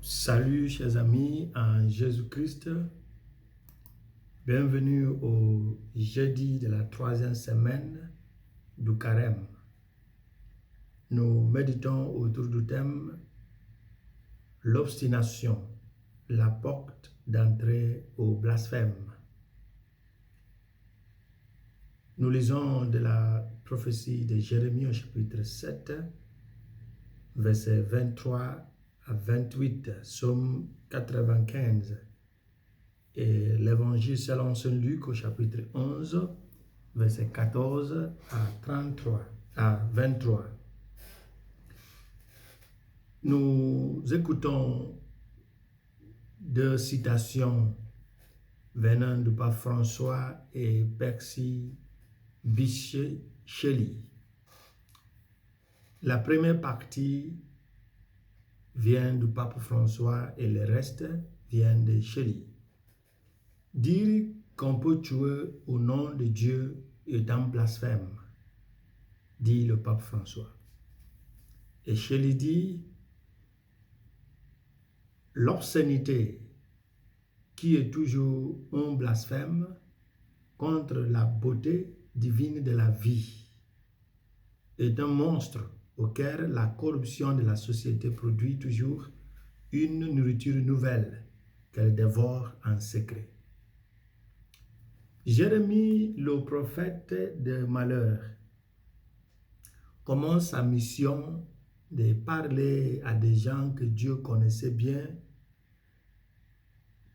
Salut chers amis en Jésus-Christ, bienvenue au jeudi de la troisième semaine du carême. Nous méditons autour du thème l'obstination, la porte d'entrée au blasphème. Nous lisons de la prophétie de Jérémie au chapitre 7, versets 23 à 28, Psaume 95. Et l'évangile selon Saint Luc au chapitre 11, verset 14 à 23. Nous écoutons deux citations venant du pape François et Percy Bysshe Shelley. La première partie vient du pape François et le reste vient de Shelley. Dire qu'on peut tuer au nom de Dieu est un blasphème, dit le pape François. Et Shelley dit, l'obscénité, qui est toujours un blasphème contre la beauté divine de la vie, est un monstre auquel la corruption de la société produit toujours une nourriture nouvelle qu'elle dévore en secret. Jérémie, le prophète de malheur, commence sa mission de parler à des gens que Dieu connaissait bien,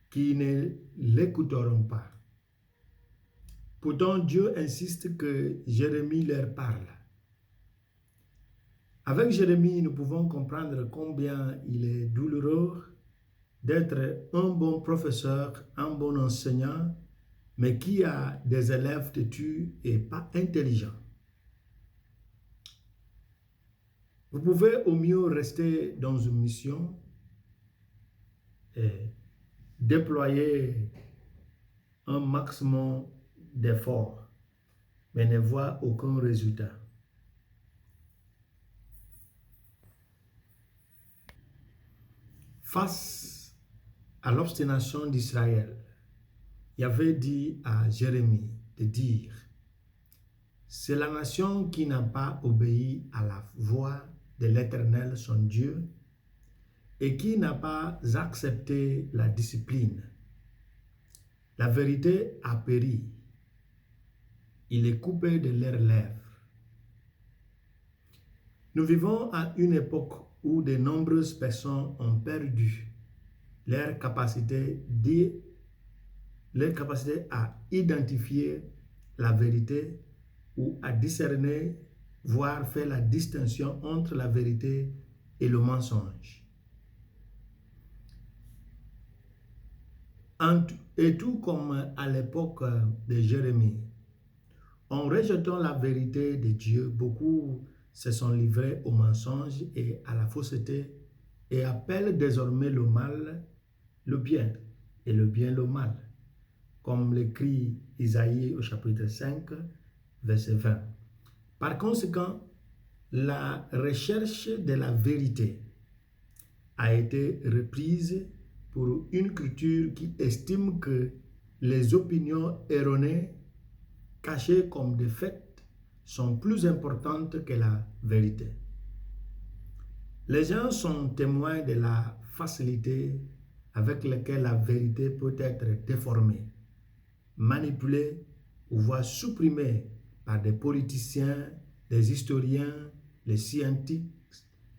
qui ne l'écouteront pas. Pourtant, Dieu insiste que Jérémie leur parle. Avec Jérémie, nous pouvons comprendre combien il est douloureux d'être un bon professeur, un bon enseignant, mais qui a des élèves têtus et pas intelligents. Vous pouvez au mieux rester dans une mission et déployer un maximum d'efforts, mais ne voir aucun résultat. Face à l'obstination d'Israël, Yahvé dit à Jérémie de dire, c'est la nation qui n'a pas obéi à la voix de l'Éternel son Dieu et qui n'a pas accepté la discipline. La vérité a péri. Il est coupé de leurs lèvres. Nous vivons à une époque où de nombreuses personnes ont perdu leur capacité à identifier la vérité ou à discerner, voire faire la distinction entre la vérité et le mensonge. Et tout comme à l'époque de Jérémie, en rejetant la vérité de Dieu, beaucoup se sont livrés au mensonge et à la fausseté et appellent désormais le mal le bien et le bien le mal, comme l'écrit Isaïe au chapitre 5, verset 20. Par conséquent, la recherche de la vérité a été reprise pour une culture qui estime que les opinions erronées, cachées comme des faits, sont plus importantes que la vérité. Les gens sont témoins de la facilité avec laquelle la vérité peut être déformée, manipulée ou voire supprimée par des politiciens, des historiens, les scientifiques,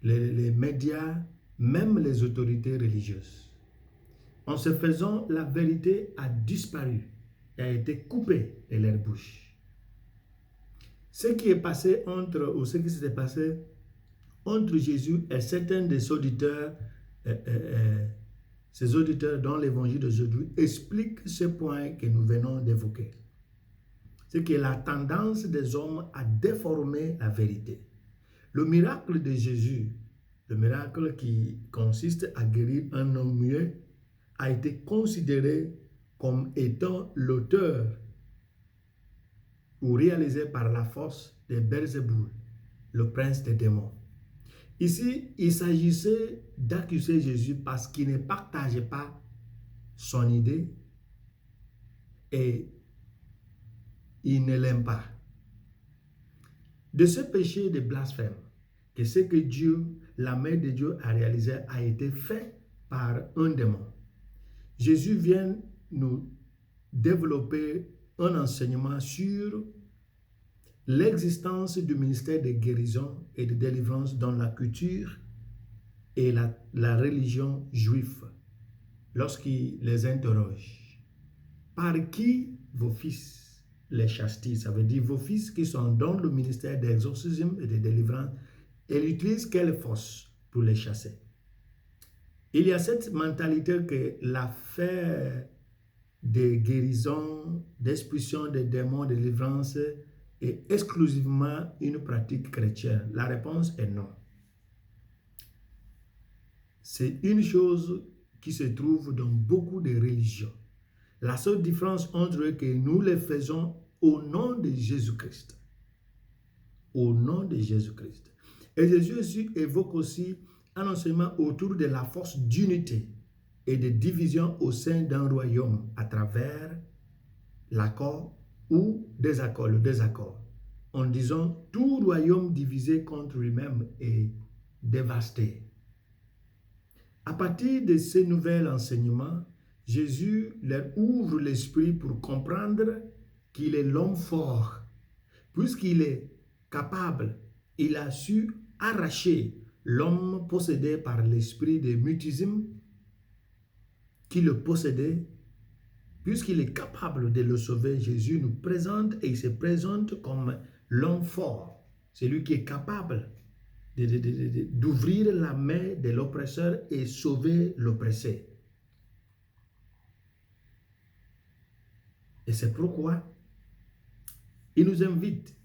les médias, même les autorités religieuses. En ce faisant, la vérité a disparu et a été coupée de leur bouche. Ce qui s'est passé entre Jésus et certains des auditeurs, ces auditeurs dans l'évangile d'aujourd'hui expliquent ce point que nous venons d'évoquer. C'est que la tendance des hommes à déformer la vérité. Le miracle de Jésus, le miracle qui consiste à guérir un homme muet, a été considéré comme étant l'auteur ou réalisé par la force de Belzéboul, le prince des démons. Ici, il s'agissait d'accuser Jésus parce qu'il ne partageait pas son idée et il ne l'aime pas. De ce péché de blasphème, que ce que Dieu, la main de Dieu a réalisé, a été fait par un démon. Jésus vient nous développer un enseignement sur l'existence du ministère de guérison et de délivrance dans la culture et la religion juive lorsqu'il les interroge. Par qui vos fils les chastisent? Ça veut dire vos fils qui sont dans le ministère d'exorcisme et de délivrance, ils utilisent quelle force pour les chasser? Il y a cette mentalité que l'affaire de guérison, d'expulsion des démons, de délivrance est exclusivement une pratique chrétienne. La réponse est non. C'est une chose qui se trouve dans beaucoup de religions. La seule différence entre eux, que nous le faisons au nom de Jésus-Christ. Au nom de Jésus-Christ. Et Jésus évoque aussi un enseignement autour de la force d'unité et de division au sein d'un royaume à travers l'accord ou désaccord, le désaccord. En disant, tout royaume divisé contre lui-même est dévasté. À partir de ces nouveaux enseignements, Jésus leur ouvre l'esprit pour comprendre qu'il est l'homme fort. Puisqu'il est capable, il a su arracher l'homme possédé par l'esprit de mutisme qui le possédait. Puisqu'il est capable de le sauver, Jésus nous présente et il se présente comme l'homme fort. C'est lui qui est capable d'ouvrir la main de l'oppresseur et sauver l'oppressé. Et c'est pourquoi il nous invite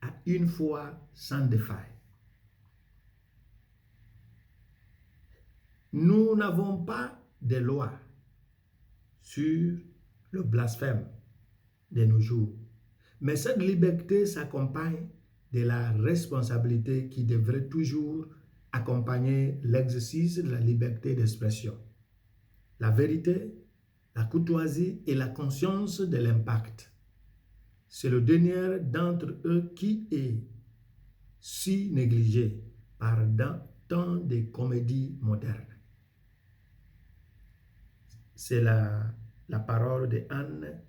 à une foi sans défaille. Nous n'avons pas de loi sur le blasphème de nos jours. Mais cette liberté s'accompagne de la responsabilité qui devrait toujours accompagner l'exercice de la liberté d'expression. La vérité, la courtoisie et la conscience de l'impact. C'est le dernier d'entre eux qui est si négligé par tant de comédies modernes. C'est la parole de Anne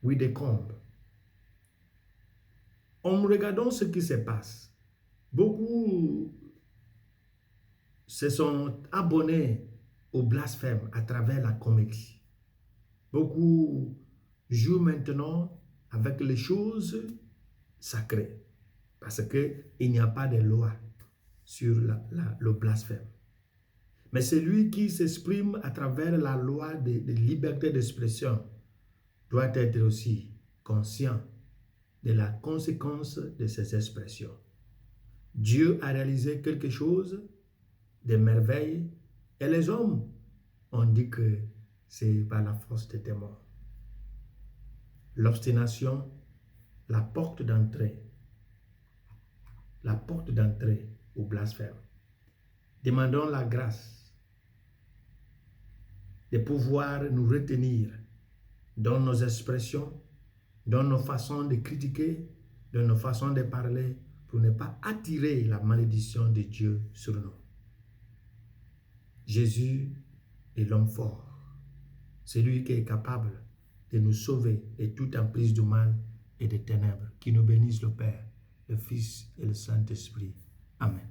Widdecombe. En regardant ce qui se passe, beaucoup se sont abonnés au blasphème à travers la comédie. Beaucoup jouent maintenant avec les choses sacrées parce qu'il n'y a pas de loi sur le blasphème. Mais celui qui s'exprime à travers la loi de liberté d'expression doit être aussi conscient de la conséquence de ces expressions. Dieu a réalisé quelque chose de merveille et les hommes ont dit que c'est par la force des démons. L'obstination, la porte d'entrée au blasphème. Demandons la grâce de pouvoir nous retenir dans nos expressions, dans nos façons de critiquer, dans nos façons de parler, pour ne pas attirer la malédiction de Dieu sur nous. Jésus est l'homme fort. C'est lui qui est capable de nous sauver de toute emprise du mal et des ténèbres. Qui nous bénisse le Père, le Fils et le Saint-Esprit. Amen.